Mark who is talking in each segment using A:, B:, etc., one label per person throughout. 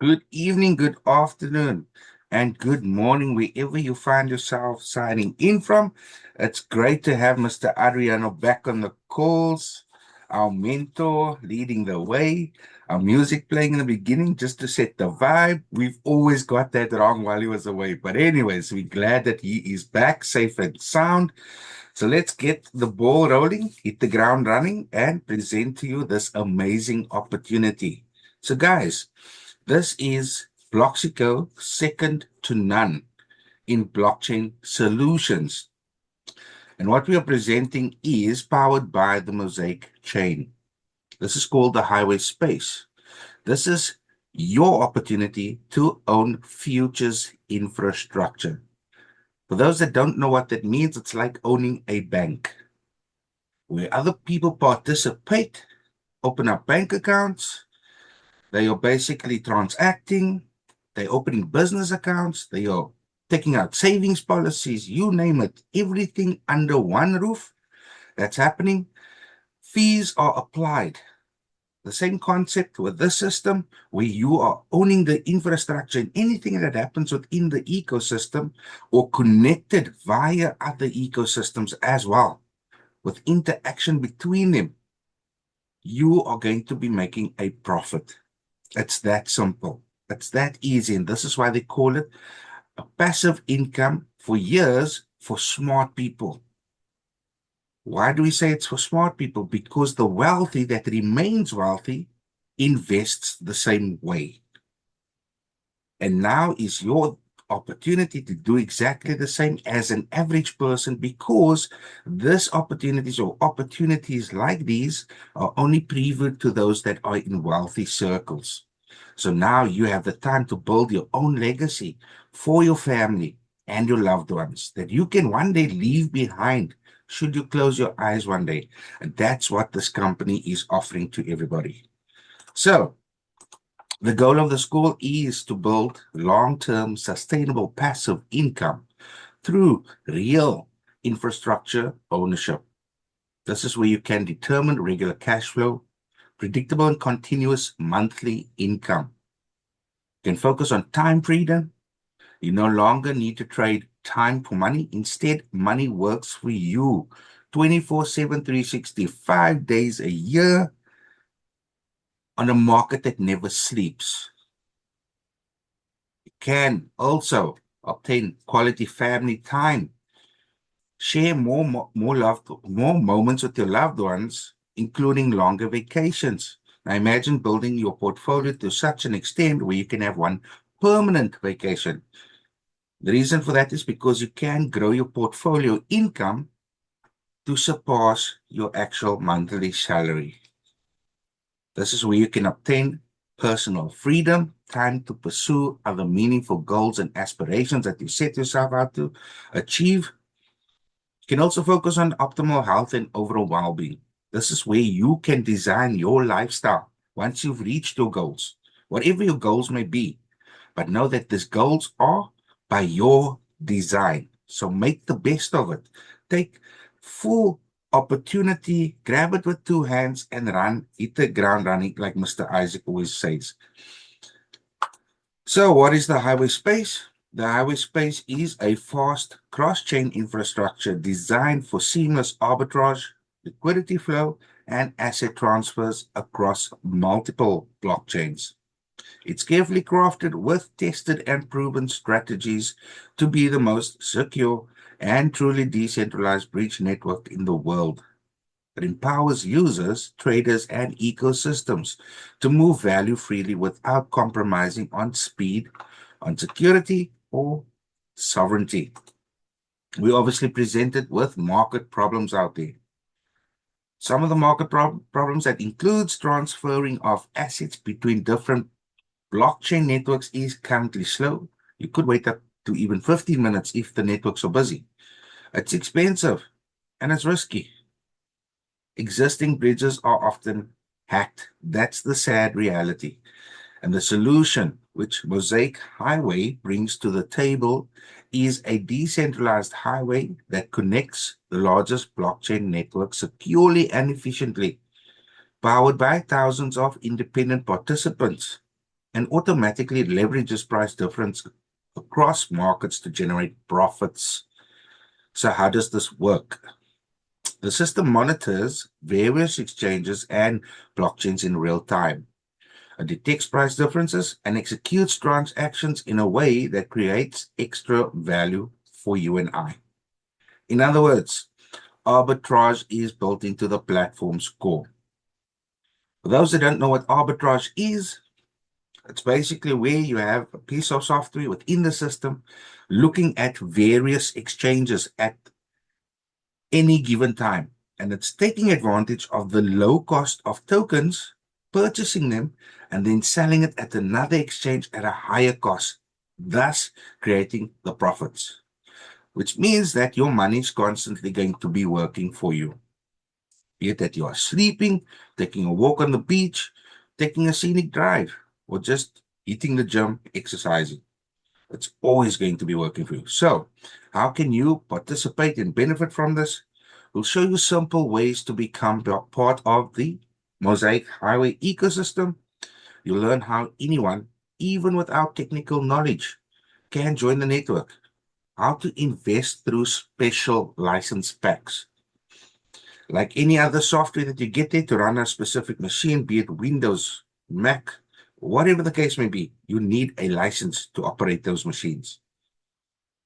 A: Good evening, good afternoon, and good morning, wherever you find yourself signing in from. It's great to have Mr. Adriano back on the calls, our mentor leading the way, our music playing in the beginning just to set the vibe. We've always got that wrong while he was away. But, anyways, we're glad that he is back safe and sound. So, let's get the ball rolling, hit the ground running, and present to you this amazing opportunity. So, guys, this is Bloxico second to none in blockchain solutions. And what we are presenting is powered by the Mosaic chain. This is called the highway space. This is your opportunity to own futures infrastructure. For those that don't know what that means, it's like owning a bank where other people participate, open up bank accounts. They are basically transacting, they're opening business accounts, they are taking out savings policies, you name it, everything under one roof that's happening. Fees are applied. The same concept with this system where you are owning the infrastructure and anything that happens within the ecosystem or connected via other ecosystems as well, with interaction between them, you are going to be making a profit. It's that simple. It's that easy. And this is why they call it a passive income for years for smart people. Why do we say it's for smart people? Because the wealthy that remains wealthy invests the same way. And now is your opportunity to do exactly the same as an average person, because this opportunities or opportunities like these are only previewed to those that are in wealthy circles. So now you have the time to build your own legacy for your family and your loved ones that you can one day leave behind should you close your eyes one day. And that's what this company is offering to everybody. So the goal of the school is to build long-term sustainable passive income through real infrastructure ownership. This is where you can determine regular cash flow, predictable and continuous monthly income. You can focus on time freedom. You no longer need to trade time for money. Instead, money works for you 24/7, 365 days a year on a market that never sleeps. You can also obtain quality family time, share more moments with your loved ones, including longer vacations. Now imagine building your portfolio to such an extent where you can have one permanent vacation. The reason for that is because you can grow your portfolio income to surpass your actual monthly salary. This is where you can obtain personal freedom, time to pursue other meaningful goals and aspirations that you set yourself out to achieve. You can also focus on optimal health and overall well-being. This is where you can design your lifestyle once you've reached your goals, whatever your goals may be. But know that these goals are by your design. So make the best of it. Take full opportunity, grab it with two hands and run, hit the ground running, like Mr. Isaac always says. So, what is the highway space? The highway space is a fast cross-chain infrastructure designed for seamless arbitrage, liquidity flow, and asset transfers across multiple blockchains. It's carefully crafted with tested and proven strategies to be the most secure and truly decentralized bridge network in the world. It empowers users, traders, and ecosystems to move value freely without compromising on speed, on security, or sovereignty. We obviously presented with market problems out there. Some of the market problems that includes transferring of assets between different blockchain networks is currently slow. You could wait up to even 15 minutes if the networks are busy. It's expensive and it's risky. Existing bridges are often hacked. That's the sad reality. And the solution which Mosaic Highway brings to the table is a decentralized highway that connects the largest blockchain network securely and efficiently, powered by thousands of independent participants. and automatically leverages price difference across markets to generate profits. So how does this work? The system monitors various exchanges and blockchains in real time. It detects price differences and executes transactions in a way that creates extra value for you and I. In other words, arbitrage is built into the platform's core. For those that don't know what arbitrage is, it's basically where you have a piece of software within the system looking at various exchanges at any given time. And it's taking advantage of the low cost of tokens, purchasing them, and then selling it at another exchange at a higher cost, thus creating the profits, which means that your money is constantly going to be working for you. Be it that you are sleeping, taking a walk on the beach, taking a scenic drive, or just hitting the gym, exercising. It's always going to be working for you. So, how can you participate and benefit from this? We'll show you simple ways to become part of the Mosaic Highway ecosystem. You'll learn how anyone, even without technical knowledge, can join the network, how to invest through special license packs. Like any other software that you get there to run a specific machine, be it Windows, Mac, whatever the case may be, you need a license to operate those machines.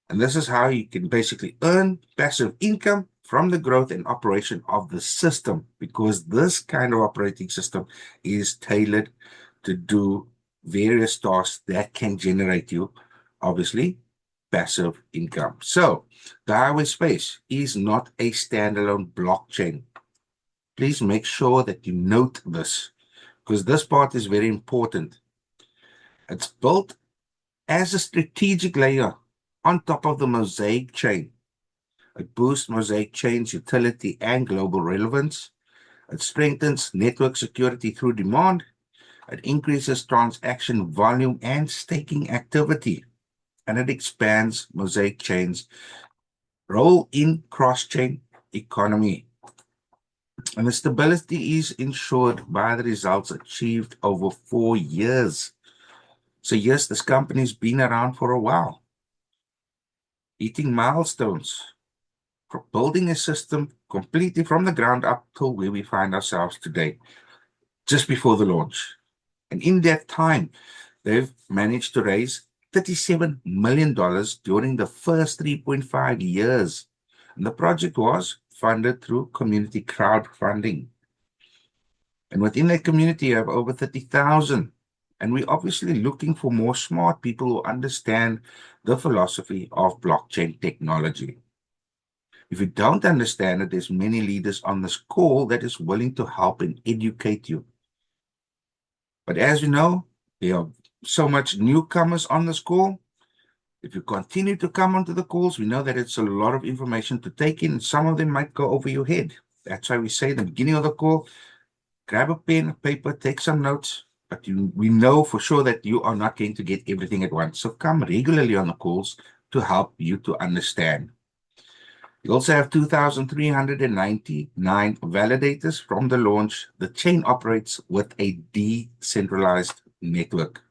A: And this is how you can basically earn passive income from the growth and operation of the system, because this kind of operating system is tailored to do various tasks that can generate you, obviously, passive income. So the highway space is not a standalone blockchain. Please make sure that you note this, because this part is very important. It's built as a strategic layer on top of the Mosaic chain. It boosts Mosaic chain's utility and global relevance. It strengthens network security through demand. It increases transaction volume and staking activity. And it expands Mosaic chain's role in cross-chain economy. And the stability is ensured by the results achieved over 4 years. So yes, this company's been around for a while, hitting milestones, building a system completely from the ground up till where we find ourselves today, just before the launch. And in that time, they've managed to raise $37 million during the first 3.5 years. And the project was funded through community crowdfunding. And within that community, you have over 30,000. And we're obviously looking for more smart people who understand the philosophy of blockchain technology. If you don't understand it, there's many leaders on this call that is willing to help and educate you. But as you know, there are so much newcomers on this call. If you continue to come onto the calls, we know that it's a lot of information to take in. Some of them might go over your head. That's why we say at the beginning of the call, grab a pen, paper, take some notes. But we know for sure that you are not going to get everything at once. So come regularly on the calls to help you to understand. You also have 2,399 validators from the launch. The chain operates with a decentralized network,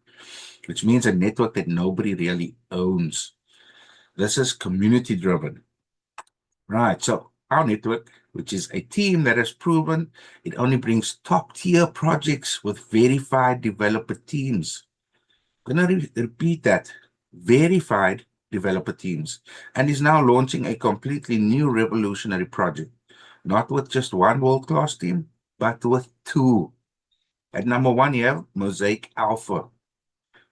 A: which means a network that nobody really owns. This is community driven. Right. So our network, which is a team that has proven it only brings top tier projects with verified developer teams. I'm going to repeat that. Verified developer teams, and is now launching a completely new revolutionary project, not with just one world-class team, but with two. At number one, you have Mosaic Alpha,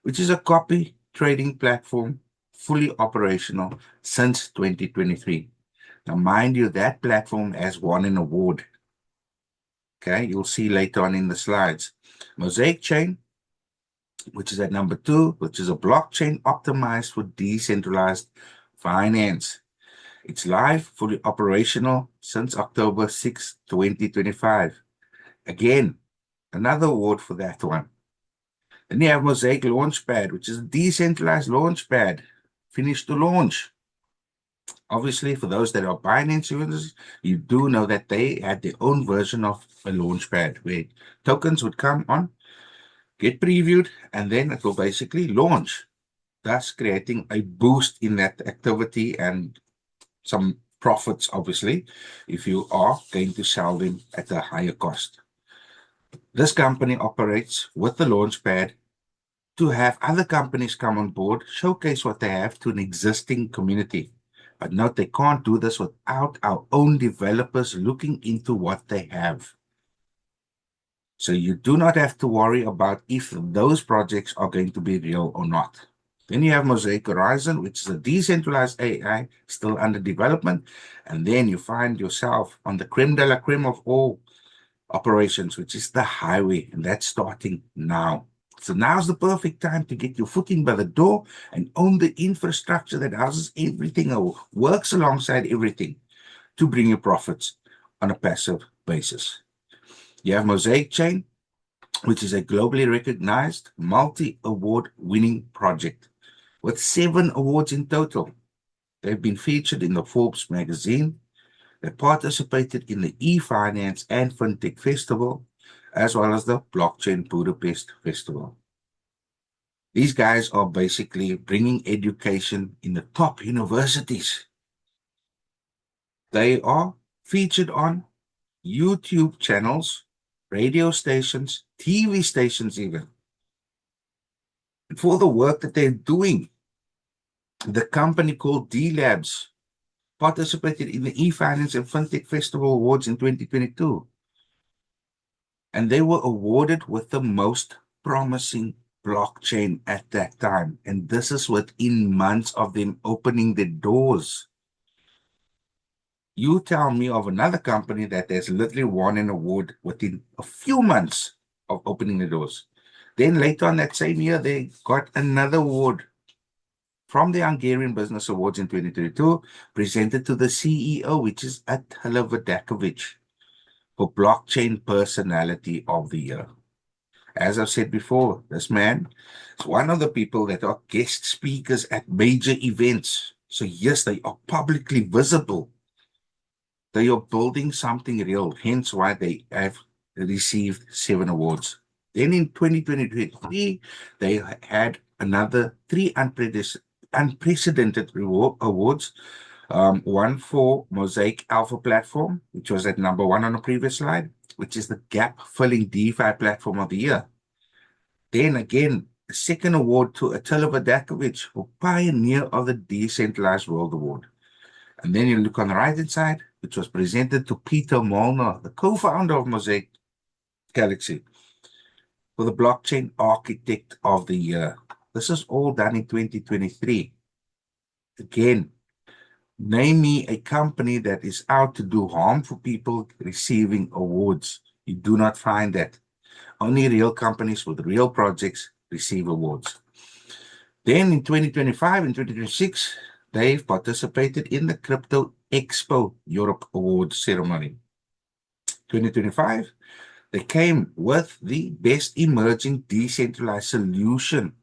A: which is a copy trading platform fully operational since 2023. Now, mind you, that platform has won an award. Okay, you'll see later on in the slides. Mosaic Chain, which is at number two, which is a blockchain optimized for decentralized finance. It's live, fully operational since October 6, 2025. Again, another award for that one. Then you have Mosaic Launchpad, which is a decentralized launchpad, finished to launch. Obviously, for those that are Binance users, you do know that they had their own version of a launchpad where tokens would come on get previewed, and then it will basically launch, thus creating a boost in that activity and some profits, obviously, if you are going to sell them at a higher cost. This company operates with the launchpad to have other companies come on board, showcase what they have to an existing community. But note, they can't do this without our own developers looking into what they have. So you do not have to worry about if those projects are going to be real or not. Then you have Mosaic Horizon, which is a decentralized AI still under development. And then you find yourself on the creme de la creme of all operations, which is the highway. And that's starting now. So now's the perfect time to get your foot in by the door and own the infrastructure that houses everything or works alongside everything to bring you profits on a passive basis. You have Mosaic Chain, which is a globally recognized multi-award winning project with 7 awards in total. They've been featured in the Forbes magazine. They participated in the e-finance and fintech festival, as well as the blockchain Budapest festival. These guys are basically bringing education in the top universities. They are featured on YouTube channels, radio stations, TV stations even. And for the work that they're doing, the company called D Labs participated in the e-finance and fintech festival awards in 2022. And they were awarded with the most promising blockchain at that time. And this is within months of them opening the doors. You tell me of another company that has literally won an award within a few months of opening the doors. Then later on that same year, they got another award from the Hungarian Business Awards in 2022, presented to the CEO, which is Attila Vadakovic, for Blockchain Personality of the Year. As I've said before, this man is one of the people that are guest speakers at major events. So yes, they are publicly visible. They are building something real, hence why they have received 7 awards. Then in 2023, they had another 3 unprecedented awards. One for Mosaic Alpha Platform, which was at number 1 on the previous slide, which is the gap-filling DeFi platform of the year. Then again, a second award to Attila Vadakovic for Pioneer of the Decentralized World Award. And then you look on the right-hand side, which was presented to Peter Molnar, the co-founder of Mosaic Galaxy, for the Blockchain Architect of the Year. This is all done in 2023. Again, name me a company that is out to do harm for people receiving awards. You do not find that. Only real companies with real projects receive awards. Then in 2025 and 2026, they've participated in the Crypto Expo Europe Awards ceremony. 2025, they came with the Best Emerging Decentralized Solution.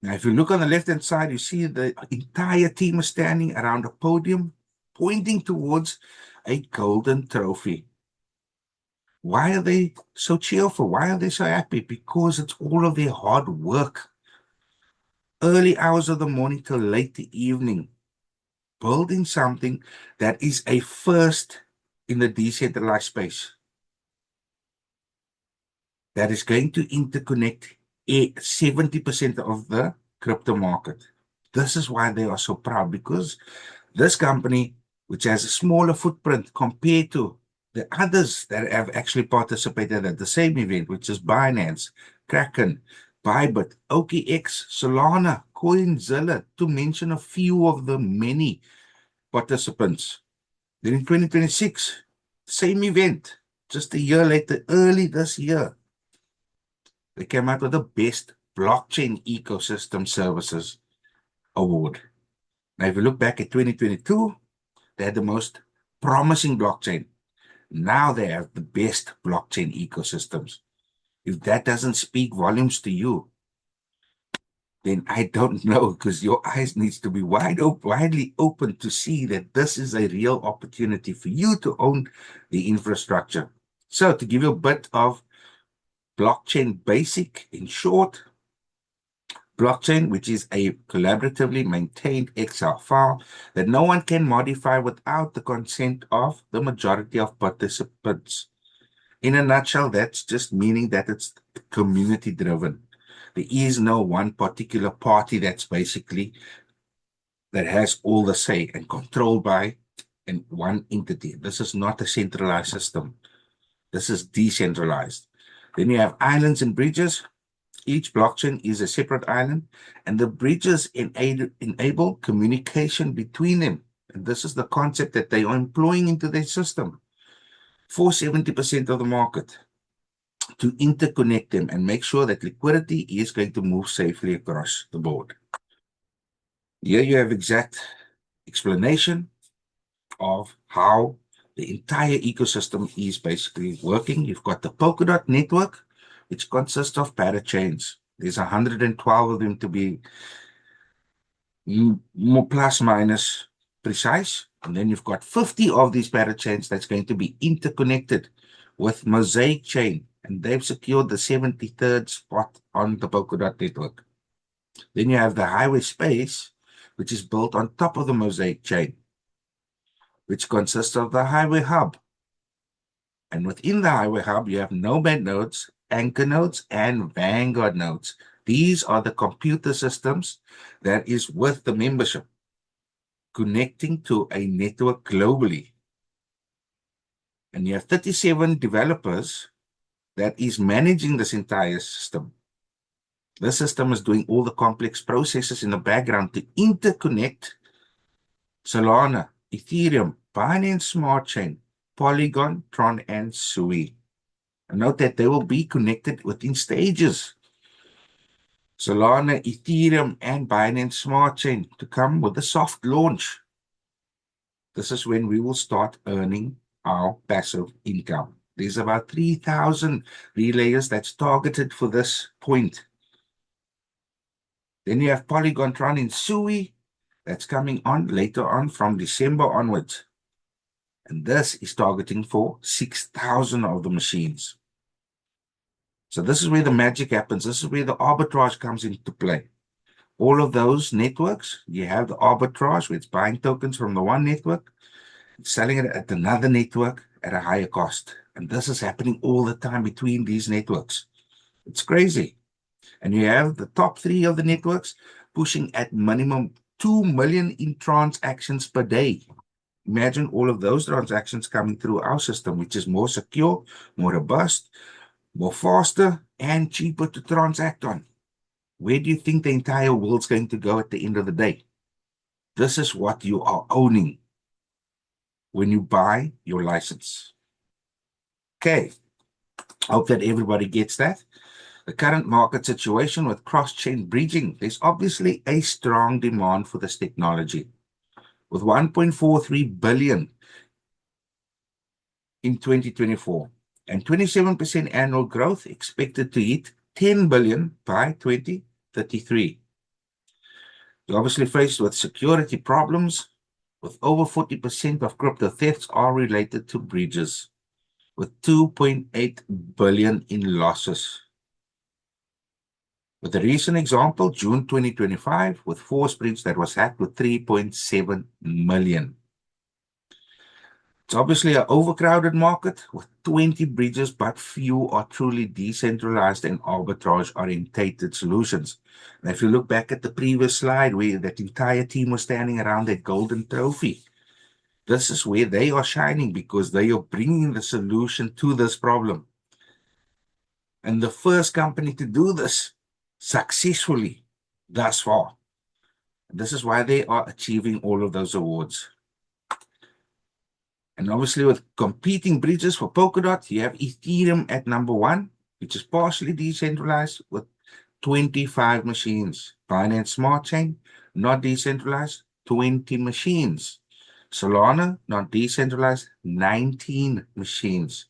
A: Now, if you look on the left-hand side, you see the entire team is standing around a podium, pointing towards a golden trophy. Why are they so cheerful? Why are they so happy? Because it's all of their hard work. Early hours of the morning till late the evening, building something that is a first in the decentralized space that is going to interconnect 70% of the crypto market. This is why they are so proud, because this company, which has a smaller footprint compared to the others that have actually participated at the same event, which is Binance, Kraken, Bybit, OKX, Solana, Coinzilla, to mention a few of the many participants. Then in 2026, same event, just a year later, early this year, they came out with the Best Blockchain Ecosystem Services Award. Now, if you look back at 2022, they had the most promising blockchain. Now they have the best blockchain ecosystems. If that doesn't speak volumes to you, then I don't know, because your eyes needs to be widely open to see that this is a real opportunity for you to own the infrastructure. So to give you a bit of Blockchain basic, in short, blockchain, which is a collaboratively maintained Excel file that no one can modify without the consent of the majority of participants. In a nutshell, that's just meaning that it's community driven. There is no one particular party that's basically that has all the say and controlled by in one entity. This is not a centralized system. This is decentralized. Then you have islands and bridges. Each blockchain is a separate island, and the bridges enable communication between them. And this is the concept that they are employing into their system for 70% of the market to interconnect them and make sure that liquidity is going to move safely across the board. Here you have exact explanation of how the entire ecosystem is basically working. You've got the Polkadot network, which consists of parachains. There's 112 of them to be more plus minus precise. And then you've got 50 of these parachains that's going to be interconnected with Mosaic chain. And they've secured the 73rd spot on the Polkadot network. Then you have the highway space, which is built on top of the Mosaic chain, which consists of the highway hub. And within the highway hub, you have nomad nodes, anchor nodes, and vanguard nodes. These are the computer systems that is with the membership, connecting to a network globally. And you have 37 developers that is managing this entire system. This system is doing all the complex processes in the background to interconnect Solana, Ethereum, Binance Smart Chain, Polygon, Tron, and Sui. And note that they will be connected within stages. Solana, Ethereum, and Binance Smart Chain to come with a soft launch. This is when we will start earning our passive income. There's about 3,000 relayers that's targeted for this point. Then you have Polygon, Tron, and Sui that's coming on later on from December onwards. And this is targeting for 6,000 of the machines. So this is where the magic happens. This is where the arbitrage comes into play. All of those networks, you have the arbitrage where it's buying tokens from the one network, selling it at another network at a higher cost. And this is happening all the time between these networks. It's crazy. And you have the top three of the networks pushing at minimum 2 million in transactions per day. Imagine all of those transactions coming through our system, which is more secure, more robust, more faster, and cheaper to transact on. Where do you think the entire world's going to go at the end of the day? This is what you are owning when you buy your license. Okay, hope that everybody gets that. The current market situation with cross-chain bridging, there's obviously a strong demand for this technology. With 1.43 billion in 2024 and 27% annual growth expected to hit 10 billion by 2033. You're obviously faced with security problems, with over 40% of crypto thefts are related to breaches, with 2.8 billion in losses. With a recent example, June 2025, with Force Bridge that was hacked with 3.7 million. It's obviously an overcrowded market with 20 bridges, but few are truly decentralized and arbitrage-orientated solutions. And if you look back at the previous slide where that entire team was standing around that golden trophy, this is where they are shining because they are bringing the solution to this problem. And the first company to do this successfully thus far. This is why they are achieving all of those awards. And obviously with competing bridges for Polkadot, you have Ethereum at number 1, which is partially decentralized with 25 machines. Binance Smart Chain, not decentralized, 20 machines. Solana, not decentralized, 19 machines.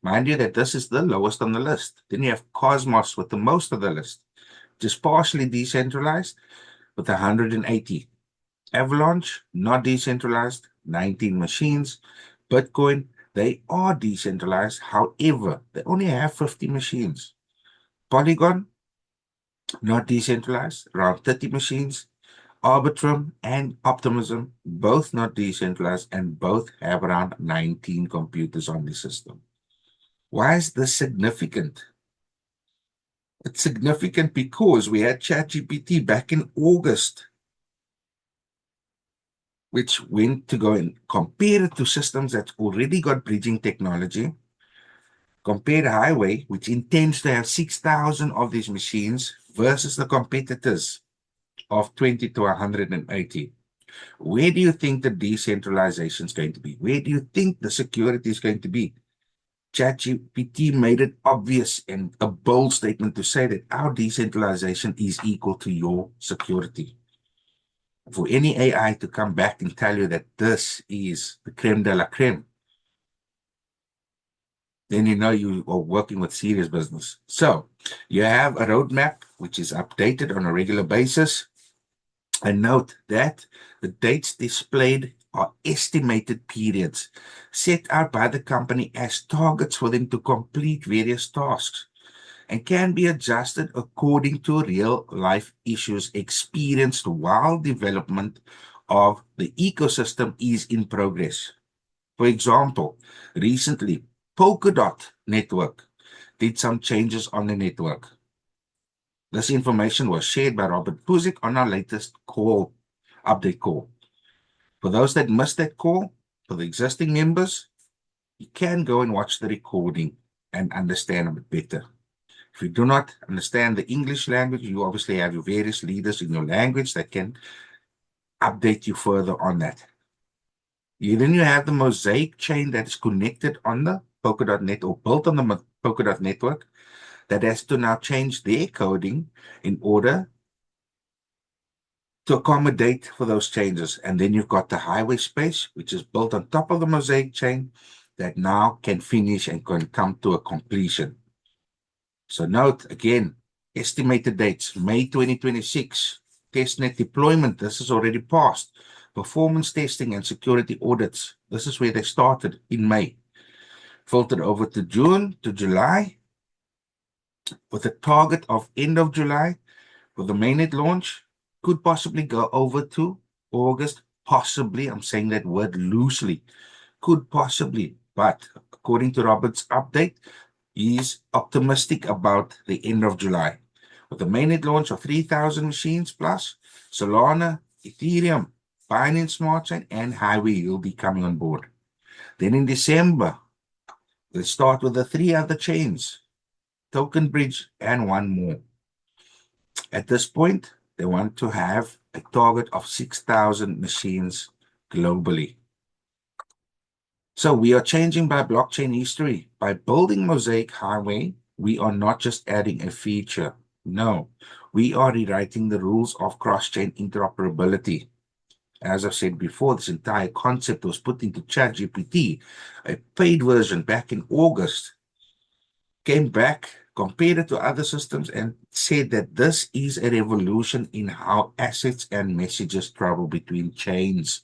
A: Mind you that this is the lowest on the list. Then you have Cosmos with the most of the list, which is partially decentralized with 180. Avalanche, not decentralized, 19 machines. Bitcoin, they are decentralized. However, they only have 50 machines. Polygon, not decentralized, around 30 machines. Arbitrum and Optimism, both not decentralized, and both have around 19 computers on the system. Why is this significant? It's significant because we had ChatGPT back in August, which went to go and compare it to systems that already got bridging technology. Compare Highway, which intends to have 6,000 of these machines versus the competitors of 20 to 180. Where do you think the decentralization is going to be? Where do you think the security is going to be? ChatGPT made it obvious and a bold statement to say that our decentralization is equal to your security. For any AI to come back and tell you that this is the creme de la creme, then you know you are working with serious business. So you have a roadmap which is updated on a regular basis. And note that the dates displayed are estimated periods set out by the company as targets for them to complete various tasks and can be adjusted according to real life issues experienced while development of the ecosystem is in progress. For example, recently, Polkadot Network did some changes on the network. This information was shared by Robert Puzik on our latest update call. For those that missed that call, for the existing members, you can go and watch the recording and understand a bit better. If you do not understand the English language, you obviously have your various leaders in your language that can update you further on that. Then you have the Mosaic chain that is connected on the Polkadot net or built on the Polkadot network that has to now change their coding in order to accommodate for those changes. And then you've got the highway space, which is built on top of the Mosaic chain that now can finish and can come to a completion. So note again, estimated dates, May 2026, testnet deployment, this is already passed. Performance testing and security audits, this is where they started in May. Filtered over to June to July, with a target of end of July for the mainnet launch, could possibly go over to August, possibly, I'm saying that word loosely, could possibly, but according to Robert's update, he's optimistic about the end of July. With the mainnet launch of 3,000 machines plus, Solana, Ethereum, Binance Smart Chain, and Highway will be coming on board. Then in December, they'll start with the 3 other chains, Token Bridge, and one more. At this point, they want to have a target of 6,000 machines globally. So we are changing by blockchain history. By building Mosaic Highway, we are not just adding a feature. No, we are rewriting the rules of cross-chain interoperability. As I've said before, this entire concept was put into ChatGPT, a paid version back in August, came back, compared it to other systems, and said that this is a revolution in how assets and messages travel between chains.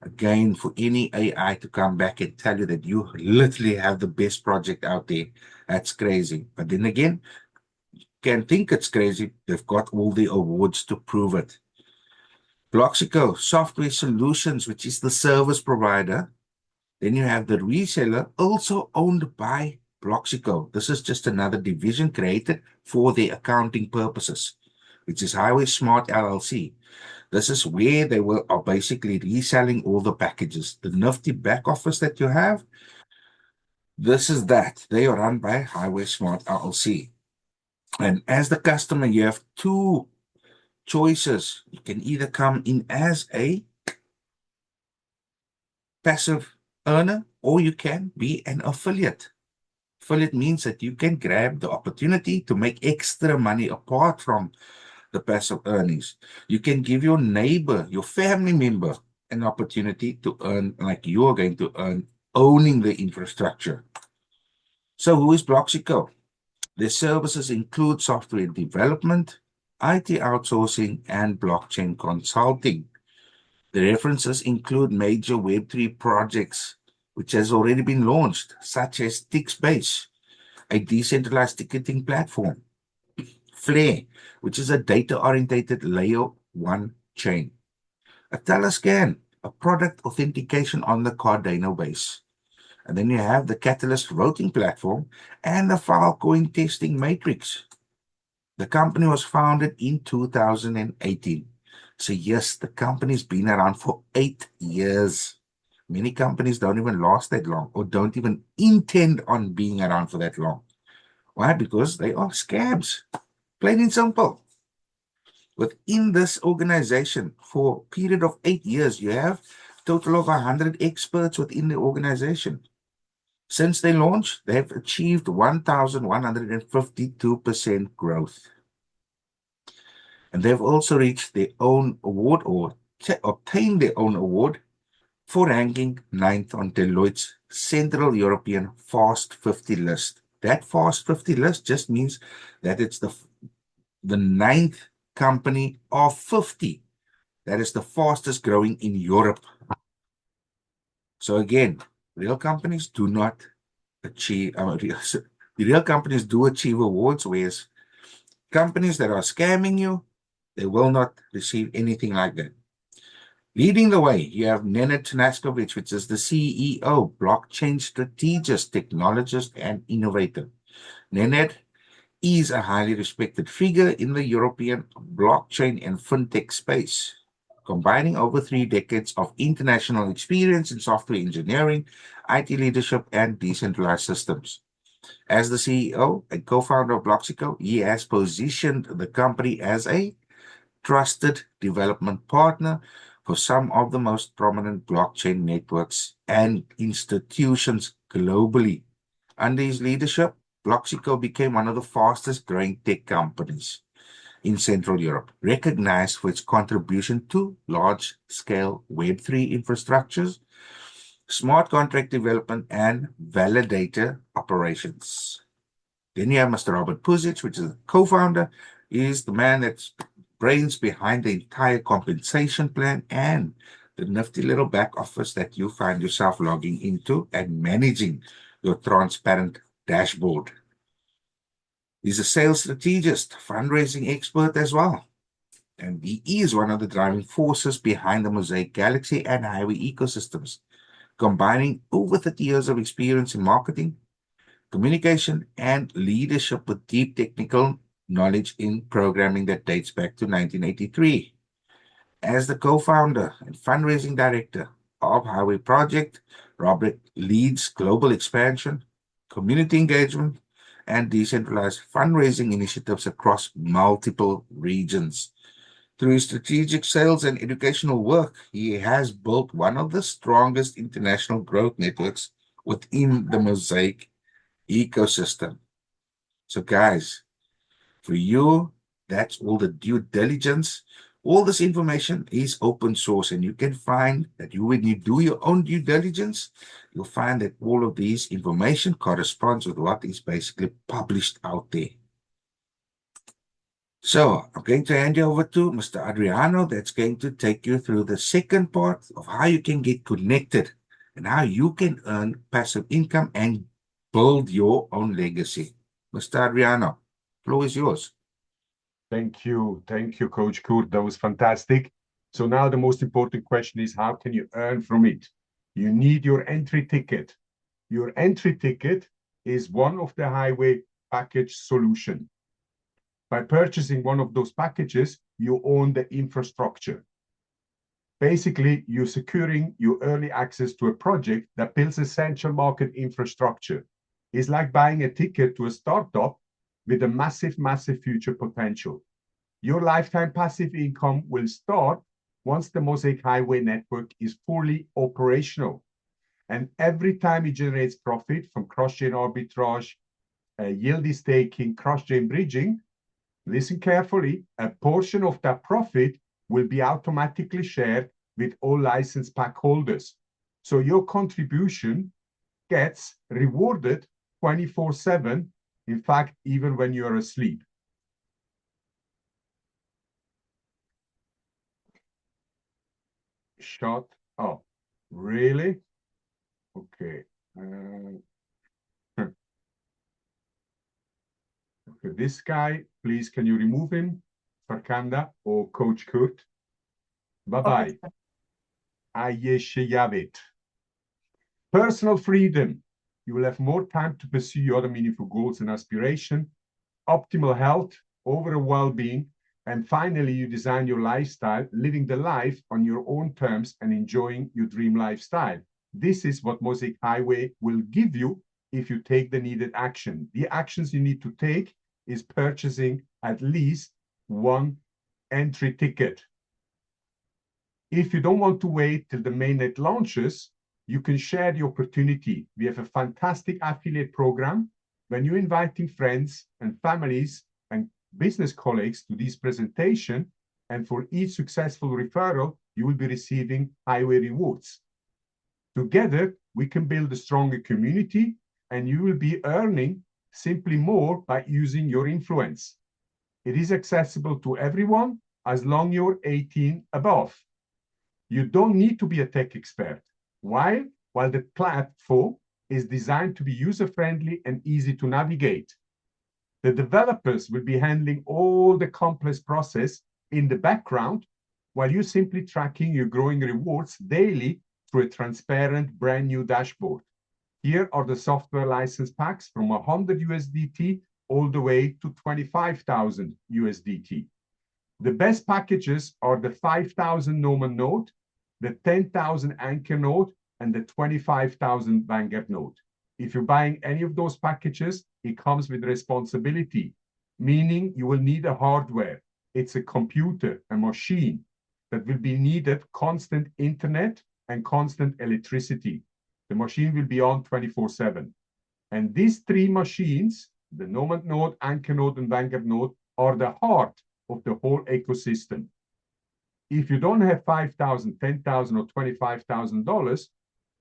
A: Again, for any AI to come back and tell you that you literally have the best project out there, that's crazy. But then again, you can think it's crazy. They've got all the awards to prove it. Bloxico Software Solutions, which is the service provider. Then you have the reseller, also owned by Bloxico. This is just another division created for the accounting purposes, which is Highway Smart LLC. This is where they are basically reselling all the packages. The nifty back office that you have, this is that. They are run by Highway Smart LLC. And as the customer, you have two choices. You can either come in as a passive earner or you can be an affiliate. Affiliate means that you can grab the opportunity to make extra money apart from the passive earnings. You can give your neighbor, your family member, an opportunity to earn like you are going to earn owning the infrastructure. So who is Bloxico? Their services include software development, IT outsourcing, and blockchain consulting. The references include major Web3 projects, which has already been launched, such as Tixbase, a decentralized ticketing platform, Flare, which is a data-orientated layer one chain. A Telescan, a product authentication on the Cardano base. And then you have the Catalyst voting platform and the Filecoin testing matrix. The company was founded in 2018. So yes, the company's been around for 8 years. Many companies don't even last that long or don't even intend on being around for that long. Why? Because they are scams. Plain and simple. Within this organization, for a period of 8 years, you have a total of 100 experts within the organization. Since they launched, they have achieved 1,152% growth. And they've also reached their own award or obtained their own award for ranking ninth on Deloitte's Central European Fast 50 list. That Fast 50 list just means that it's the ninth company of 50 that is the fastest growing in Europe. So again, real companies do not achieve, the real companies do achieve awards, whereas companies that are scamming you, they will not receive anything like that. Leading the way, you have Nenad Tanaskovic, which is the CEO, blockchain strategist, technologist, and innovator. Nenad is a highly respected figure in the European blockchain and fintech space, combining over 3 decades of international experience in software engineering, IT leadership, and decentralized systems. As the CEO and co-founder of Bloxico, he has positioned the company as a trusted development partner for some of the most prominent blockchain networks and institutions globally. Under his leadership, Bloxico became one of the fastest growing tech companies in Central Europe, recognized for its contribution to large-scale Web3 infrastructures, smart contract development, and validator operations. Then you have Mr. Robert Puzic, which is the co-founder. He's the man that's brains behind the entire compensation plan and the nifty little back office that you find yourself logging into and managing your transparent dashboard. He's a sales strategist, fundraising expert as well. And he is one of the driving forces behind the Mosaic Galaxy and Highway ecosystems, combining over 30 years of experience in marketing, communication, and leadership with deep technical knowledge in programming that dates back to 1983. As the co-founder and fundraising director of Highway Project, Robert leads global expansion, community engagement, and decentralized fundraising initiatives across multiple regions. Through his strategic sales and educational work, he has built one of the strongest international growth networks within the Mosaic ecosystem. So, guys, for you, that's all the due diligence. All this information is open source, and you can find that when you do your own due diligence, you'll find that all of these information corresponds with what is basically published out there. So I'm going to hand you over to Mr. Adriano that's going to take you through the second part of how you can get connected and how you can earn passive income and build your own legacy. Mr. Adriano, floor is yours.
B: Thank you. Thank you, Coach Kurt. That was fantastic. So now the most important question is, how can you earn from it? You need your entry ticket. Your entry ticket is one of the highway package solution. By purchasing one of those packages, you own the infrastructure. Basically, you're securing your early access to a project that builds essential market infrastructure. It's like buying a ticket to a startup with a massive, massive future potential. Your lifetime passive income will start once the Mosaic Highway network is fully operational. And every time it generates profit from cross-chain arbitrage, yield staking, cross-chain bridging, listen carefully, a portion of that profit will be automatically shared with all license pack holders. So your contribution gets rewarded 24/7, in fact, even when you're asleep. Shut up. Really? Okay. Okay, this guy Please, can you remove him, Farkanda or Coach Kurt? Bye-bye. Ayeshe Personal freedom. You will have more time to pursue your other meaningful goals and aspiration, optimal health, overall well-being, and finally, you design your lifestyle, living the life on your own terms and enjoying your dream lifestyle. This is what Mosaic Highway will give you if you take the needed action. The actions you need to take is purchasing at least one entry ticket. If you don't want to wait till the mainnet launches, you can share the opportunity. We have a fantastic affiliate program. When you're inviting friends and families and business colleagues to this presentation, and for each successful referral, you will be receiving highway rewards. Together, we can build a stronger community, and you will be earning simply more by using your influence. It is accessible to everyone as long as you're 18 above. You don't need to be a tech expert. Why? While the platform is designed to be user-friendly and easy to navigate. The developers will be handling all the complex process in the background while you're simply tracking your growing rewards daily through a transparent brand new dashboard. Here are the software license packs from 100 USDT all the way to 25,000 USDT. The best packages are the 5,000 Norman node, the 10,000 Anchor node, and the 25,000 Vanguard node. If you're buying any of those packages, it comes with responsibility, meaning you will need a hardware. It's a computer, a machine that will be needed constant internet and constant electricity. The machine will be on 24/7. And these three machines, the Nomad node, Anchor node, and Vanguard node, are the heart of the whole ecosystem. If you don't have $5,000, $10,000, or $25,000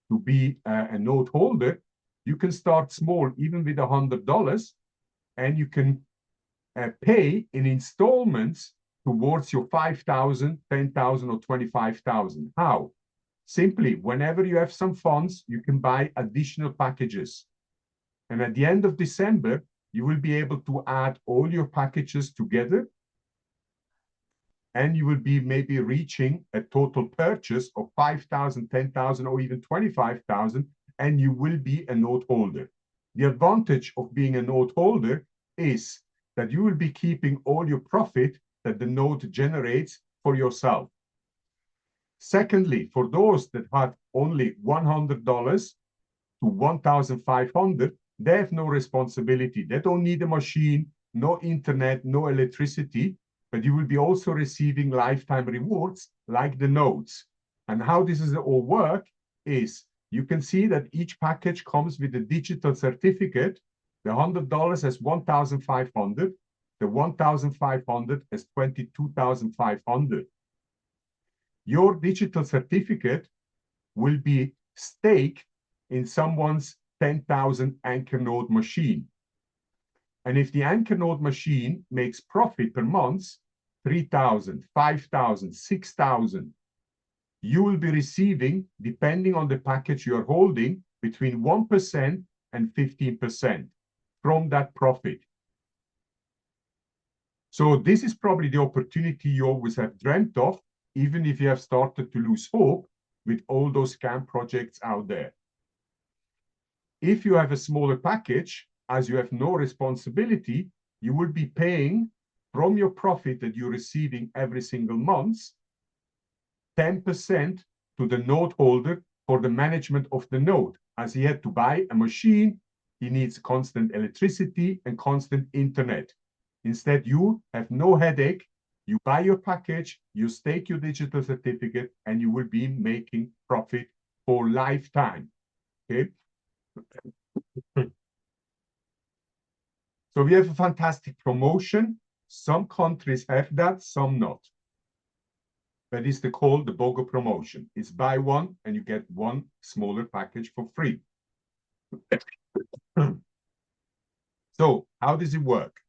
B: to be a node holder, you can start small, even with $100, and you can pay in installments towards your 5,000, 10,000, or 25,000. How? Simply, whenever you have some funds, you can buy additional packages. And at the end of December, you will be able to add all your packages together, and you will be maybe reaching a total purchase of 5,000, 10,000, or even 25,000, and you will be a node holder. The advantage of being a node holder is that you will be keeping all your profit that the node generates for yourself. Secondly, for those that have only $100 to 1,500, they have no responsibility. They don't need a machine, no internet, no electricity, but you will be also receiving lifetime rewards like the nodes. And how this is all work is you can see that each package comes with a digital certificate. The $100 has 1,500. The 1,500 has 22,500. Your digital certificate will be staked in someone's 10,000 Anchor node machine. And if the Anchor node machine makes profit per month, 3,000, 5,000, 6,000, you will be receiving, depending on the package you are holding, between 1% and 15% from that profit. So this is probably the opportunity you always have dreamt of, even if you have started to lose hope with all those scam projects out there. If you have a smaller package, as you have no responsibility, you will be paying from your profit that you're receiving every single month, 10% to the node holder for the management of the node. As he had to buy a machine, he needs constant electricity and constant internet. Instead, you have no headache. You buy your package, you stake your digital certificate, and you will be making profit for lifetime. Okay. So we have a fantastic promotion. Some countries have that, some not. That is called the BOGO promotion. It's buy one and you get one smaller package for free. So how does it work?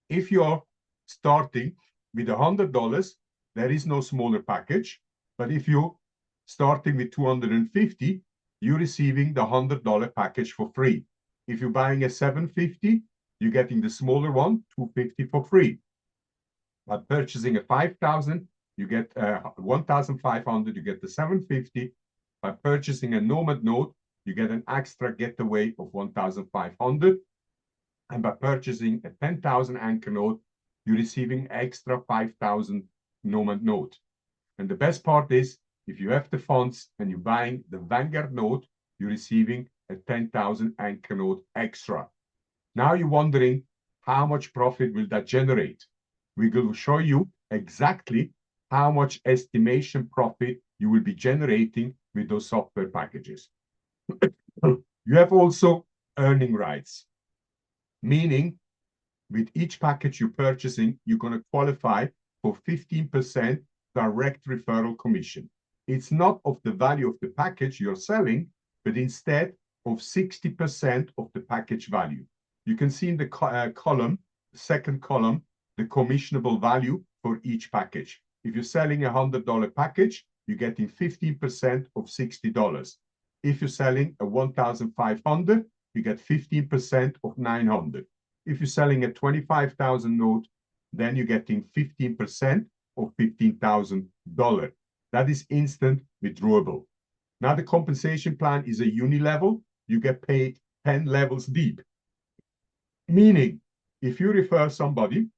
B: If you're starting with $100, there is no smaller package. But if you're starting with 250, you're receiving the $100 package for free. If you're buying a 750, you're getting the smaller one, 250 for free. But purchasing a 5,000, you get 1,500, you get the 750. By purchasing a Nomad note, you get an extra getaway of 1,500. And by purchasing a 10,000 anchor note, you're receiving extra 5,000 Nomad note. And the best part is, if you have the funds and you're buying the Vanguard note, you're receiving a 10,000 anchor note extra. Now you're wondering, how much profit will that generate? We will show you exactly how much estimation profit you will be generating with those software packages. You have also earning rights, meaning with each package you're purchasing, you're going to qualify for 15% direct referral commission. It's not of the value of the package you're selling, but instead of 60% of the package value. You can see in the column, the second column, the commissionable value for each package. If you're selling a $100 package, you're getting 15% of $60. If you're selling a 1,500, you get 15% of 900. If you're selling a 25,000 note, then you're getting 15% of $15,000. That is instant withdrawable. Now the compensation plan is a uni-level. You get paid 10 levels deep. Meaning, if you refer somebody,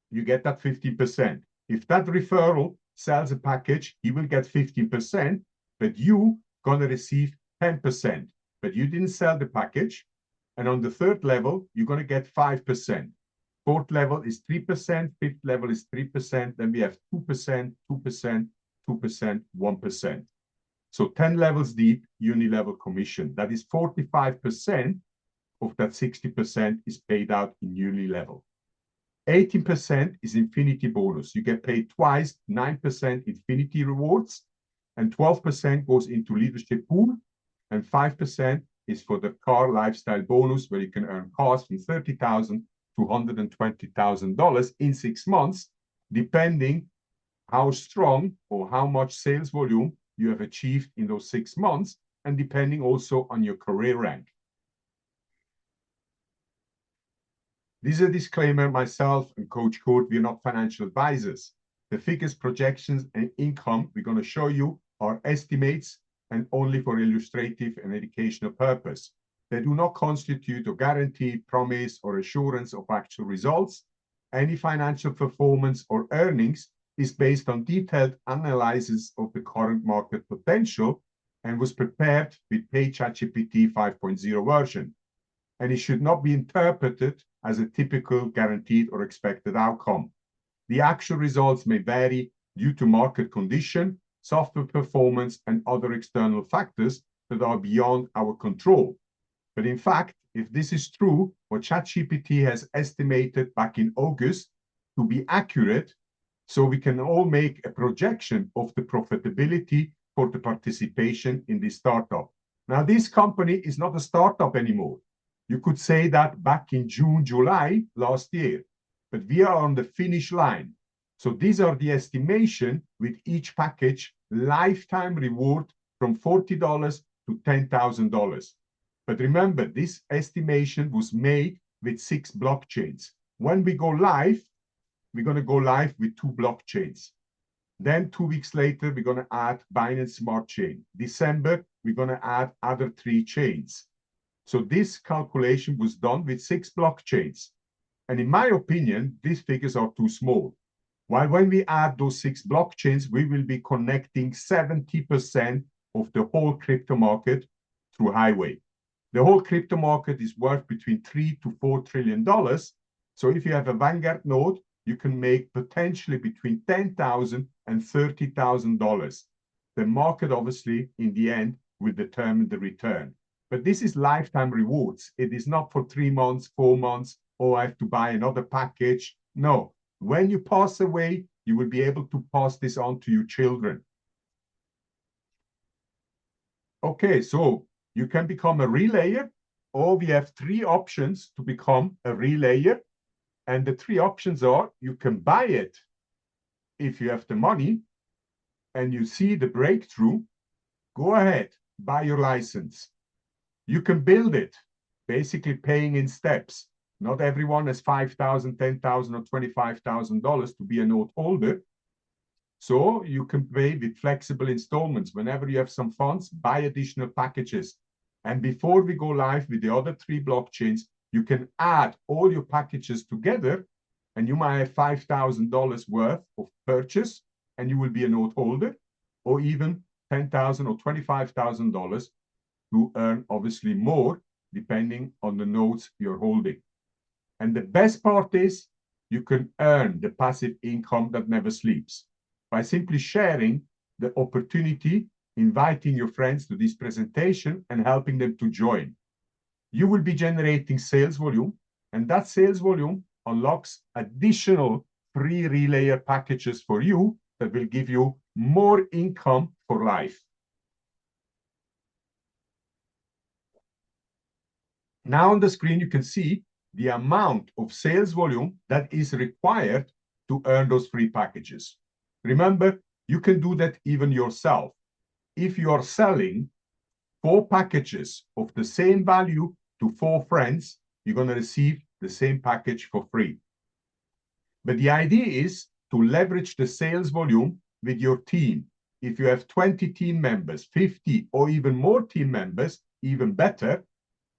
B: you get that 15%. If that referral sells a package, he will get 15%, but you gonna receive 10%. But you didn't sell the package. And on the third level, you're gonna get 5%. Fourth level is 3%, fifth level is 3%, then we have 2%, 2%, 2%, 1%. So 10 levels deep, uni-level commission. That is 45% of that 60% is paid out in uni-level. 18% is infinity bonus. You get paid twice, 9% infinity rewards, and 12% goes into leadership pool, and 5% is for the car lifestyle bonus, where you can earn cars from $30,000 to $120,000 in 6 months, depending how strong or how much sales volume you have achieved in those 6 months, and depending also on your career rank. This is a disclaimer. Myself and Coach Kurt, we're not financial advisors. The figures, projections, and income we're going to show you are estimates and only for illustrative and educational purpose. They do not constitute or guarantee, promise, or assurance of actual results. Any financial performance or earnings is based on detailed analysis of the current market potential and was prepared with paid ChatGPT 5.0 version. And it should not be interpreted as a typical guaranteed or expected outcome. The actual results may vary due to market condition, software performance, and other external factors that are beyond our control. But in fact, if this is true, what ChatGPT has estimated back in August to be accurate, so we can all make a projection of the profitability for the participation in this startup. Now, this company is not a startup anymore. You could say that back in June, July last year, but we are on the finish line. So these are the estimation with each package, lifetime reward from $40 to $10,000. But remember, this estimation was made with 6 blockchains. When we go live, we're going to go live with 2 blockchains. Then 2 weeks later, we're going to add Binance Smart Chain. December, we're going to add other 3 chains. So this calculation was done with 6 blockchains. And in my opinion, these figures are too small. While when we add those 6 blockchains, we will be connecting 70% of the whole crypto market through highway. The whole crypto market is worth between $3 to $4 trillion. So if you have a Vanguard node, you can make potentially between $10,000 and $30,000. The market, obviously, in the end, will determine the return. But this is lifetime rewards. It is not for 3 months, 4 months, or I have to buy another package. No. When you pass away, you will be able to pass this on to your children. Okay, so you can become a relayer, or we have 3 options to become a relayer. And the 3 options are, you can buy it if you have the money and you see the breakthrough, go ahead, buy your license. You can build it. basically paying in steps. Not everyone has $5,000, $10,000, or $25,000 to be a note holder. So you can pay with flexible installments. Whenever you have some funds, buy additional packages. And before we go live with the other 3 blockchains, you can add all your packages together, and you might have $5,000 worth of purchase, and you will be a note holder, or even $10,000 or $25,000 to earn obviously more depending on the notes you're holding. And the best part is you can earn the passive income that never sleeps by simply sharing the opportunity, inviting your friends to this presentation and helping them to join. You will be generating sales volume, and that sales volume unlocks additional free relayer packages for you that will give you more income for life. Now on the screen, you can see the amount of sales volume that is required to earn those free packages. Remember, you can do that even yourself. If you are selling 4 packages of the same value to 4 friends, you're going to receive the same package for free. But the idea is to leverage the sales volume with your team. If you have 20 team members, 50, or even more team members, even better,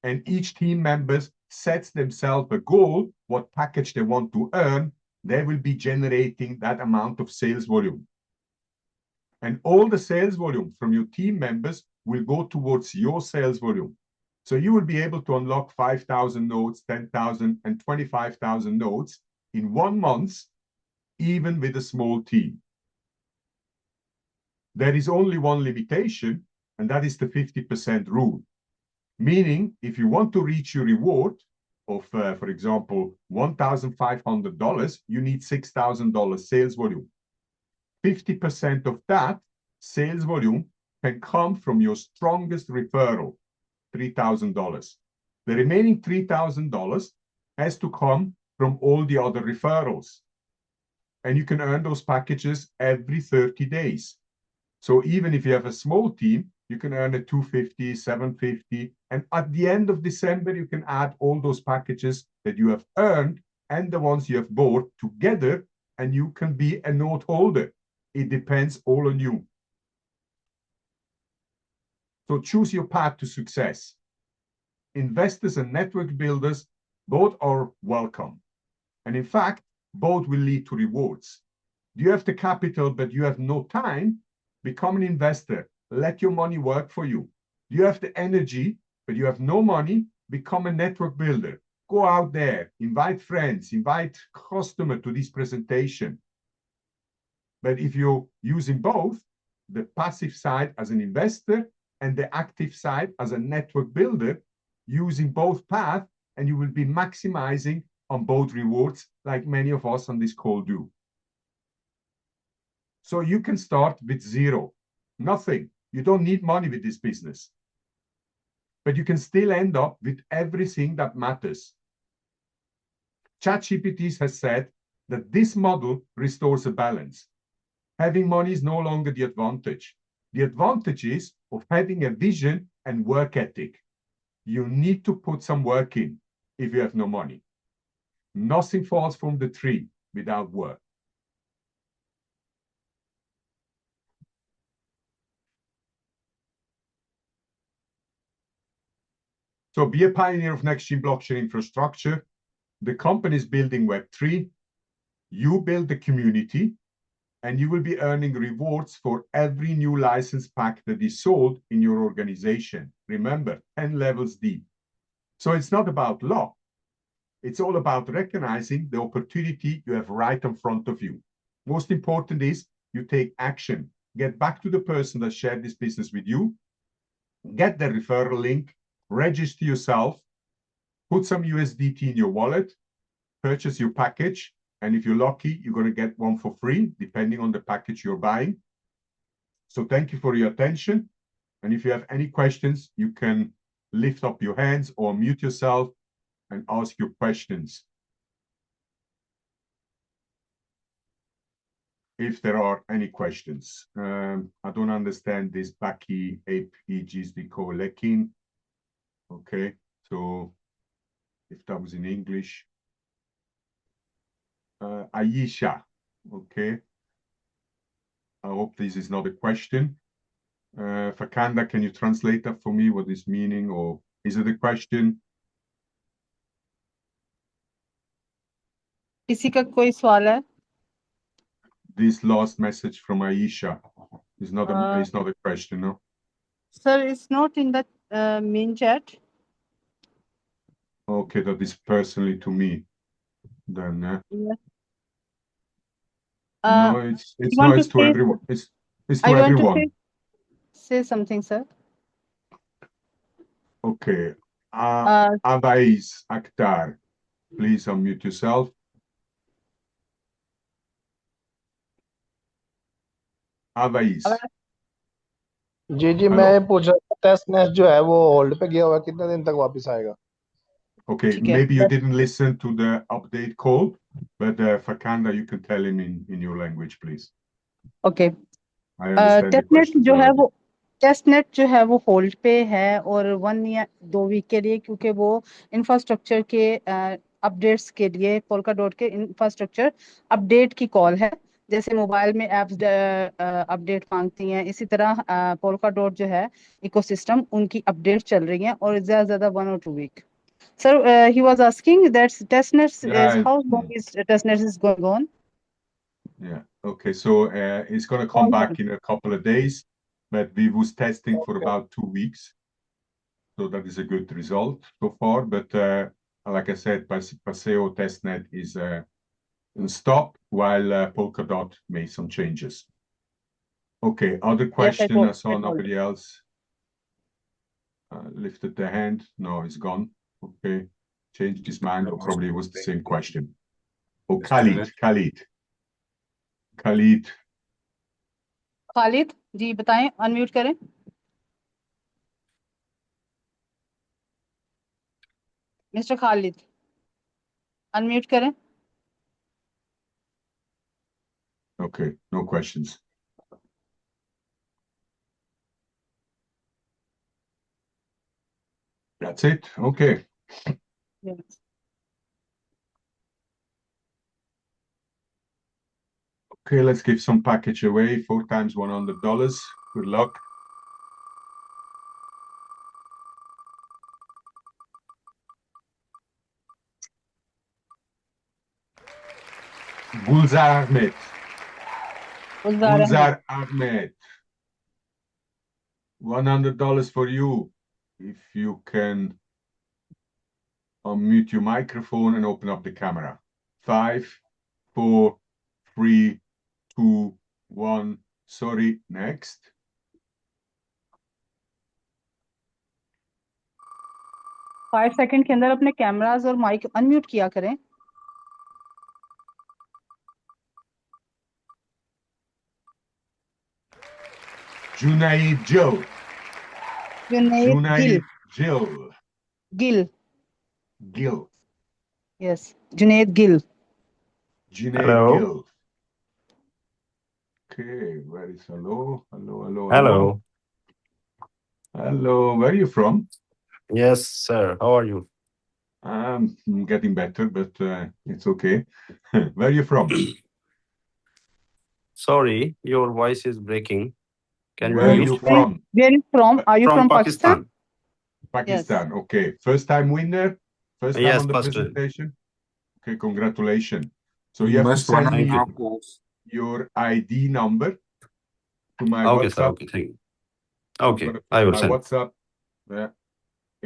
B: and each team members sets themselves a goal, what package they want to earn, they will be generating that amount of sales volume. And all the sales volume from your team members will go towards your sales volume. So you will be able to unlock 5,000 nodes, 10,000, and 25,000 nodes in 1 month, even with a small team. There is only one limitation, and that is the 50% rule. Meaning, if you want to reach your reward of, for example, $1,500, you need $6,000 sales volume. 50% of that sales volume can come from your strongest referral, $3,000. The remaining $3,000 has to come from all the other referrals. And you can earn those packages every 30 days. So even if you have a small team, you can earn a 250, 750, and at the end of December, you can add all those packages that you have earned and the ones you have bought together, and you can be a note holder. It depends all on you. So choose your path to success. Investors and network builders, both are welcome. And in fact, both will lead to rewards. Do you have the capital, but you have no time? Become an investor. Let your money work for you. Do you have the energy, but you have no money? Become a network builder. Go out there, invite friends, invite customers to this presentation. But if you're using both, the passive side as an investor and the active side as a network builder, using both paths, and you will be maximizing on both rewards like many of us on this call do. So you can start with zero, nothing. You don't need money with this business. But you can still end up with everything that matters. ChatGPT has said that this model restores a balance. Having money is no longer the advantage. The advantage is of having a vision and work ethic. You need to put some work in if you have no money. Nothing falls from the tree without work. So be a pioneer of next-gen blockchain infrastructure. The company is building Web3. You build the community, and you will be earning rewards for every new license pack that is sold in your organization. Remember, 10 levels deep. So it's not about luck. It's all about recognizing the opportunity you have right in front of you. Most important is you take action. Get back to the person that shared this business with you. Get the referral link. Register yourself. Put some USDT in your wallet. Purchase your package. And if you're lucky, you're going to get one for free, depending on the package you're buying. So thank you for your attention. And if you have any questions, you can lift up your hands or mute yourself and ask your questions. If there are any questions. I don't understand this Baki APGs Lekin. Okay, So if that was in English, Aisha. Okay. I hope this is not a question. Fakanda, can you translate that for me? What is meaning, or is it a question?
C: किसी का कोई सवाल है?
B: This last message from Aisha is not a question, no?
C: Sir, it's not in the main chat.
B: Okay, that is personally to me. Then
C: Yes.
B: no,
C: You
B: it's
C: want
B: not.
C: to
B: It's to
C: say?
B: everyone. It's to
C: I want to
B: everyone.
C: say something, sir.
B: Okay.
C: Uh,
B: Abais Akhtar, please unmute yourself. Abais.
D: Ji ji
B: Hello.
D: मैं ये पूछ रहा था test match जो है वो hold पे गया हुआ है, कितने दिन तक वापस आएगा?
B: Okay,
C: ठीक है.
B: maybe you didn't listen to the update call, but Fakanda, you can tell him in your language, please.
C: Okay.
B: I understand the
C: testnet
B: questions
C: जो है
B: already.
C: वो टेस्टनेट जो है वो होल्ड पे है और 1 या 2 वीक के लिए, क्योंकि वो इंफ्रास्ट्रक्चर के अपडेट्स के लिए पोल्का डॉट के इंफ्रास्ट्रक्चर अपडेट की कॉल है. जैसे मोबाइल में एप्स अपडेट मांगती हैं, इसी तरह पोल्का डॉट जो है इकोसिस्टम उनकी अपडेट चल रही हैं और ज्यादा ज्यादा 1 or 2 week. Sir he was asking that testnet is how long is testnet is going on?
B: Yeah. Okay. So it's going to come back in a couple of days, but we was testing for about 2 weeks. So that is a good result so far. But like I said, Paseo testnet is in stop while Polkadot made some changes. Okay. Other question? I saw nobody else lifted their hand. No, it's gone. Okay. Changed his mind, or probably was the same question. Oh, Khalid. Khalid.
C: Khalid ji बताएं, unmute करें. Mister Khalid unmute करें.
B: Okay, no questions. That's it. Okay.
C: Yes.
B: Okay, let's give some package away. 4 times $100. Good luck. Gulzar Ahmed. Gulzar Ahmed. $100 for you. If you can unmute your microphone and open up the camera. 5, 4, 3, 2, 1. Sorry, next.
C: 5 second के अंदर अपने cameras और mic unmute किया करें.
B: Junaid Jill.
C: Junaid
B: Jill.
C: Gill.
B: Gill.
C: Yes, Junaid Gill.
B: Junaid
E: Hello.
B: Gill. Okay, where is hello?
E: Hello.
B: Hello, where are you from?
E: Yes, sir. How are you?
B: I'm getting better, but it's okay. Where are you from?
E: Sorry, your voice is breaking. Can you
B: Where are
E: repeat?
B: you from?
C: Where are you from? Are you from Pakistan?
B: Pakistan. Okay. First time winner? First time
E: Yes,
B: on the
E: first.
B: presentation? Okay, congratulations. So
A: You
B: you have to
A: missed one
B: send
A: of
B: me
A: our calls.
B: your ID number to my
E: Okay, sir.
B: WhatsApp.
E: Okay, thank you.
B: I'm
E: Okay,
B: gonna
E: I
B: put
E: will
B: my
E: send.
B: WhatsApp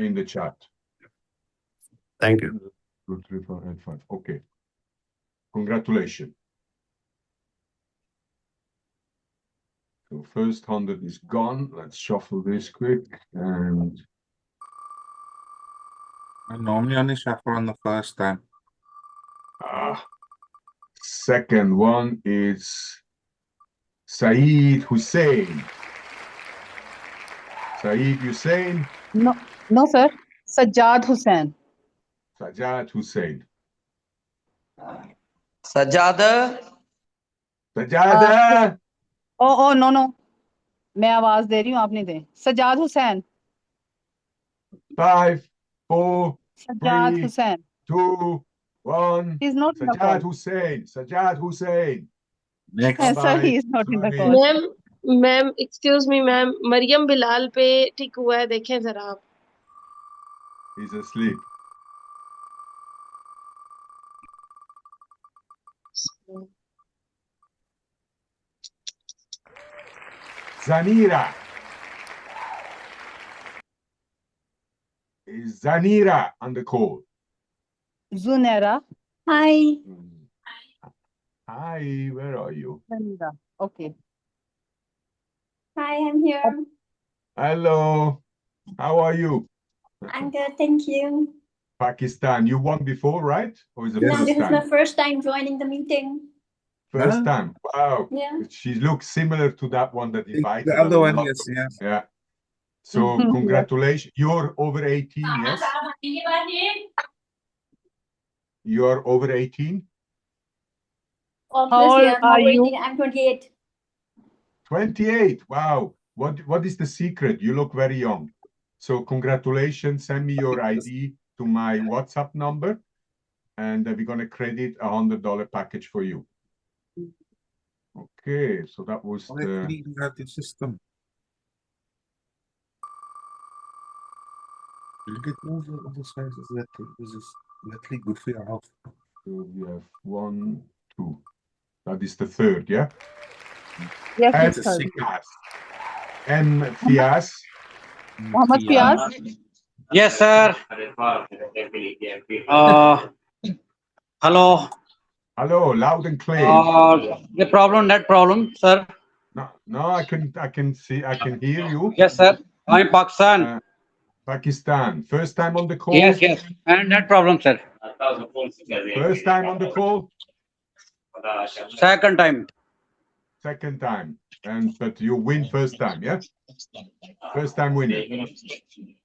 B: in the chat.
E: Thank you.
B: 2, 3, 4, 8, 5. Okay. Congratulations. So first 100 is gone. Let's shuffle this quick. And
A: I normally only shuffle on the first time.
B: second one is Saeed Hussein. Saeed Hussein.
C: No sir, Sajjad Hussain.
B: Sajjad Hussein.
F: Sajjad
B: Sajjada.
C: Oh no, मैं आवाज दे रही हूँ, आप नहीं दे. Sajjad Hussain.
B: 5, 4,
C: Sajjad
B: 3,
C: Hussain.
B: 2, 1.
C: He's not in the
B: Sajjad
C: call.
B: Hussain. Sajjad Hussain.
A: Next.
C: Sir,
B: Bye-bye.
C: he is not in the
B: Sorry.
C: call.
F: Ma'am excuse me ma'am Maryam Bilal पे tick हुआ है देखें जरा आप
B: He's asleep. Zanira. Is Zanira on the call?
C: Zunera.
G: Hi.
B: Hi, where are you?
C: Zanira. Okay.
G: Hi, I'm here.
B: Hello. How are you?
G: I'm good, thank you.
B: Pakistan. You won before, right? Or is it the
G: No,
B: first
G: this is
B: time?
G: my first time joining the meeting.
B: First
A: Huh?
B: time. Wow.
G: Yeah.
B: She looks similar to that one that invited
A: The
B: her.
A: other one,
B: Lot
A: yes,
B: of-
A: yes.
B: Yeah. So congratulations. You're over 18, yes? You're over 18?
G: Obviously,
C: old
G: I'm
C: are
G: not
C: you?
G: waiting. I'm 28.
B: 28. Wow. What is the secret? You look very young. So congratulations. Send me your ID to my WhatsApp number, and we're going to credit $100 package for you. Okay, so that was
A: Let's
B: the
A: clean out the system. Look at all the sizes that this is literally good for your health.
B: so we have 1, 2. That is the third, yeah?
C: Yes,
B: And
C: it's
A: It's a secret.
B: Fias. M. Fias.
C: Muhammad Fiaz.
H: Yes, sir. Hello.
B: Hello, loud and clear.
H: The problem, net problem, sir.
B: No, I can hear you.
H: Yes, sir. I'm Pakistan.
B: Pakistan. First time on the call?
H: Yes, yes. And net problem, sir.
B: First time on the call?
H: Second time.
B: Second time. But you win first time, yeah? First time winner.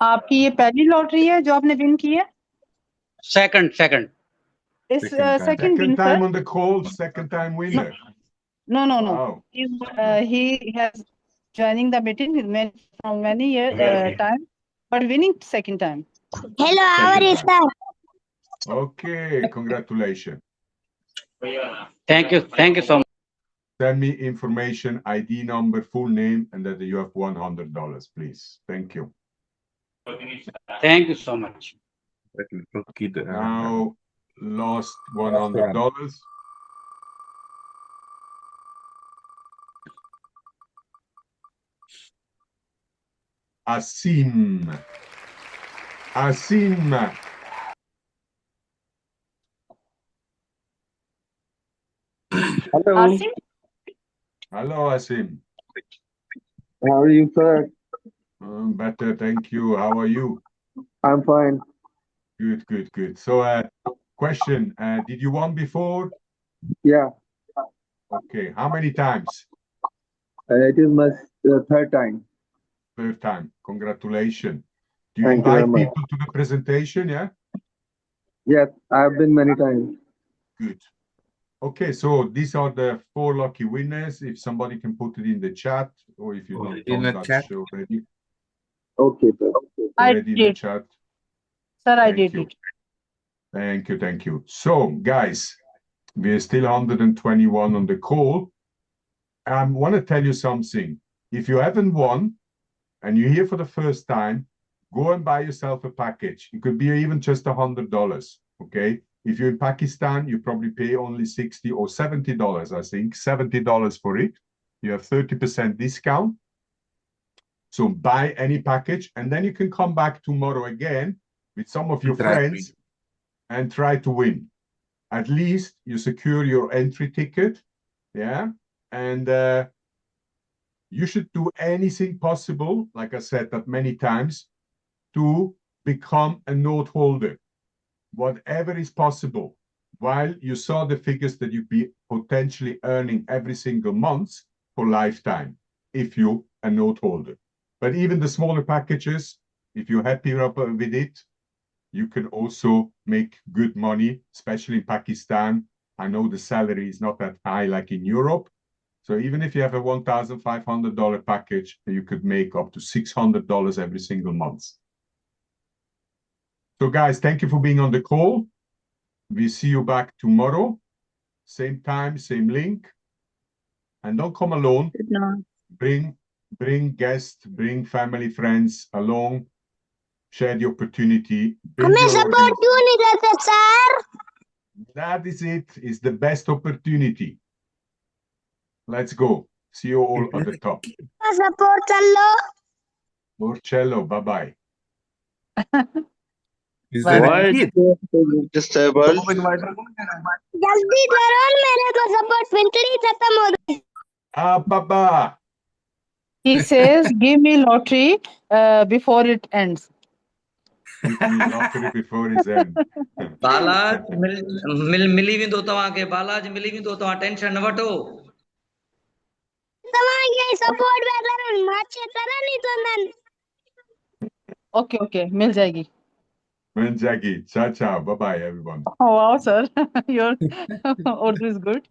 C: आपकी ये पहली lottery है जो आपने win की है
H: Second.
C: इस
A: Second time.
C: Second win
B: Second time
C: sir
B: on the call, second time winner.
C: no
B: Wow.
C: he has joining the meeting with many from many year time but winning second time.
G: Hello, how are you,
B: Second
G: sir?
B: Okay, congratulations.
H: Thank you. Thank you so much.
B: Send me information, ID number, full name, and that you have $100, please. Thank you.
H: Thank you so much.
B: Now, lost $100. Asim.
I: Hello,
C: Asim
B: Hello, Asim.
I: how are you, sir?
B: Better, thank you. How are you?
I: I'm fine.
B: Good. So, question, did you won before?
I: Yeah,
B: Okay, how many times?
I: it is my third time.
B: Third time. Congratulations. Do you
I: Thank you very
B: invite
I: much.
B: people to the presentation, yeah?
I: Yes, I've been many times.
B: Good. Okay, so these are the 4 lucky winners. If somebody can put it in the chat, or if you
A: Or
B: don't
A: in
B: done
A: the
B: that
A: chat.
B: already,
I: Okay, sir.
C: I
B: already in the
C: did
B: chat.
C: sir I
B: Thank
C: did
B: you.
C: it.
B: Thank you. So, guys, we're still 121 on the call. I want to tell you something. If you haven't won and you're here for the first time, go and buy yourself a package. It could be even just $100. Okay. If you're in Pakistan, you probably pay only $60 or $70, I think, $70 for it. You have 30% discount. So buy any package, and then you can come back tomorrow again with some of your
A: Try to
B: friends and try to win. At least you secure your entry ticket. Yeah. And you should do anything possible, like I said that many times, to become a note holder. Whatever is possible. While you saw the figures that you'd be potentially earning every single month for lifetime, if you're a note holder. But even the smaller packages, if you're happy with it, you can also make good money, especially in Pakistan. I know the salary is not that high like in Europe. So even if you have a $1,500 package, you could make up to $600 every single month. So guys, thank you for being on the call. We see you back tomorrow. Same time, same link. And don't come alone. Bring guests, bring family, friends along. Share the opportunity. Build your organization. That is it. It's the best opportunity. Let's go. See you all at the top. Porcello, bye-bye.
A: Is that a
J: Why
A: kid?
J: disabled?
B: Baba.
C: He says, give me lottery before it ends.
B: Give me lottery before his end.
K: बालाज मिली भी दो तव्हां खे बालाज मिली भी दो तव्हां tension न वठो
C: Okay, मिल जाएगी.
B: Jackie. Ciao, ciao. Bye-bye, everyone.
C: Oh, wow, sir. Your Urdu is good.